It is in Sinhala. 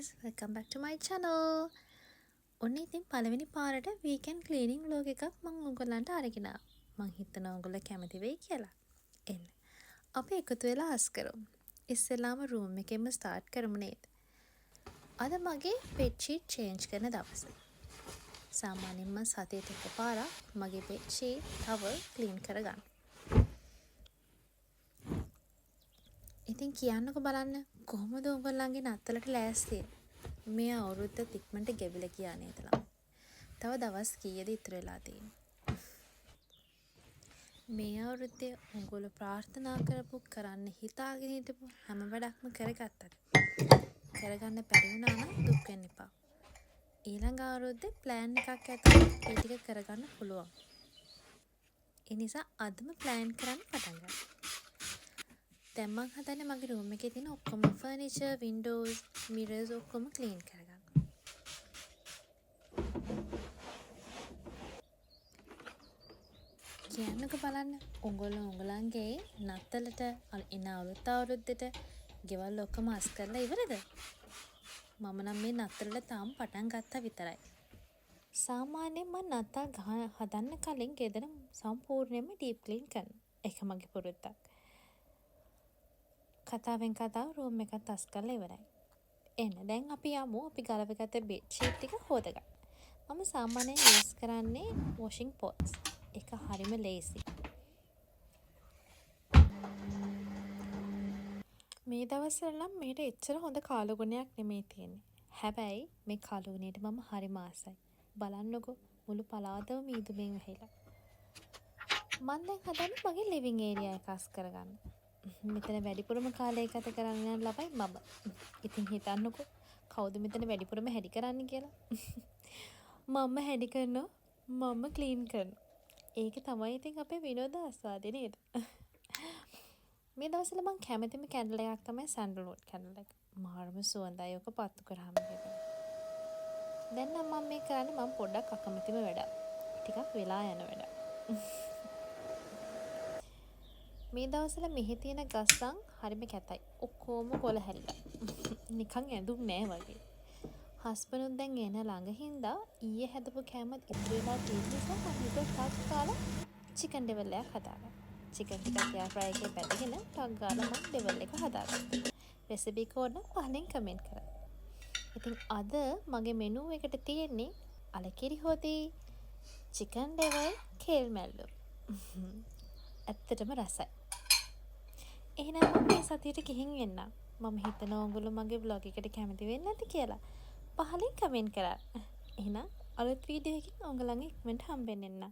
guys, welcome back to my channel. ඔන්න ඉතින් පළවෙනි පාරට weekend cleaning vlog එකක් මම ඔයගොල්ලන්ට අරගෙන ආවා. මං හිතනවා ඔයගොල්ලෝ කැමති වෙයි කියලා. එන්න. අපි එකතු වෙලා අස් කරමු. ඉස්සෙල්ලාම room එකෙන්ම start කරමු නේද? අද මගේ bed sheet change කරන දවස. සාමාන්‍යයෙන් මම සතියට එකපාරක් මගේ bed sheet towel clean කරගන්න. ඉතින් කියන්නකෝ බලන්න කොහොමද ඔයගොල්ලන්ගේ නත්තලට ලෑස්තිය? මේ අවුරුද්ද ඉක්මනට ගෙවිලා ගියා නේද ළමයි? තව දවස් කීයද ඉතුරු වෙලා තියෙන්නේ? මේ අවුරුද්දේ ඔයගොල්ලෝ ප්‍රාර්ථනා කරපු කරන්න හිතාගෙන හිටපු හැම වැඩක්ම කරගත්තද? කරගන්න බැරි වුණා නම් දුක් වෙන්න එපා. ඊළඟ අවුරුද්දේ plan එකක් ඇතුළේ ඒ ටික කරගන්න පුළුවන්. ඒ නිසා අදම plan කරන්න පටන් ගන්න. දැන් මං හදන්නේ මගේ room එකේ තියෙන ඔක්කොම furniture, windows, mirrors ඔක්කොම clean කරගන්න. කියන්නකෝ බලන්න ඔයගොල්ලන්ගේ නත්තලට එන අවුරුද්දට ගෙවල් ඔක්කොම අස් කරලා ඉවරද? මම නම් මේ නත්තලට තාම පටන් ගත්තා විතරයි. සාමාන්‍යයෙන් මම නත්තල් හදන්න කලින් ගෙදර සම්පූර්ණයෙන්ම deep clean කරනවා. ඒක මගේ පුරුද්දක්. කතාවෙන් කතාව room එකත් අස් කරලා ඉවරයි. එන්න දැන් අපි යමු අපි ගලවගත්ත bed sheet ටික හොදගන්න. මම සාමාන්‍යයෙන් use කරන්නේ washing pots. ඒක හරිම lazy. මේ දවස්වල නම් මේට එච්චර හොඳ කාලු ගුණයක් නෙමෙයි තියෙන්නේ. හැබැයි මේ කාලු ගුණයට මම හරිම ආසයි. බලන්නකෝ මුළු පළාතම මීදුමෙන් වැහිලා. මම දැන් හදන්නේ මගේ living area එක අස් කරගන්න. මෙතන වැඩිපුරම කාලය ගත කරන්න යන ළමයි මම. ඉතින් හිතන්නකෝ කවුද මෙතන වැඩිපුරම හැඩි කරන්නේ කියලා. මම හැඩි කරනවා මම ක්ලීන් කරනවා. ඒක තමයි ඉතින් අපේ විනෝද ආස්වාදේ නේද? මේ දවස්වල මම කැමතිම කැන්ඩල් එකක් තමයි sandalwood කැන්ඩල් එක. මාරම සුවඳයි ඔක පත්තු කරාම කියලා. දැන් නම් මම මේ කරන්නේ මම පොඩ්ඩක් අකමැතිම වැඩක්. ටිකක් වෙලා යන වැඩක්. මේ දවස්වල මෙහි තියෙන ගස්ලන් හරිම කැතයි. ඔක්කොම කොළ හැලිලා. නිකන් ඇඳුම් නෑ වගේ. හස්බන්ඩ් දැන් එන ළඟ හින්දා ඊයේ හැදපු කෑමත් ඉතුරු වෙලා තියෙන නිසා මම හිතුවා ටක් කාලා චිකන් ඩෙවල් එකක් හදාගන්න. චිකන් ටිකක් එයාර් ෆ්‍රයි එකේ පැදගෙන ටක් ගාලා මම ඩෙවල් එක හදාගත්තා. රෙසිපි එක ඕන පහලින් කමෙන්ට් කරන්න. ඉතින් අද මගේ මෙනු එකට තියෙන්නේ අලකිරි හොදි, චිකන් ඩෙවල්, කේල් මැල්ලු. ඇත්තටම රසයි. එහෙනම් මම මේ සතියට ගිහින් එන්නම්. මම හිතනවා ඔයගොල්ලෝ මගේ vlog එකට කැමති වෙන්නේ නැති කියලා. පහලින් කමෙන්ට් කරන්න. එහෙනම් අලුත් වීඩියෝ එකකින් ඔයගොල්ලන්ගේ ඉක්මනට හම්බෙන්න එන්න.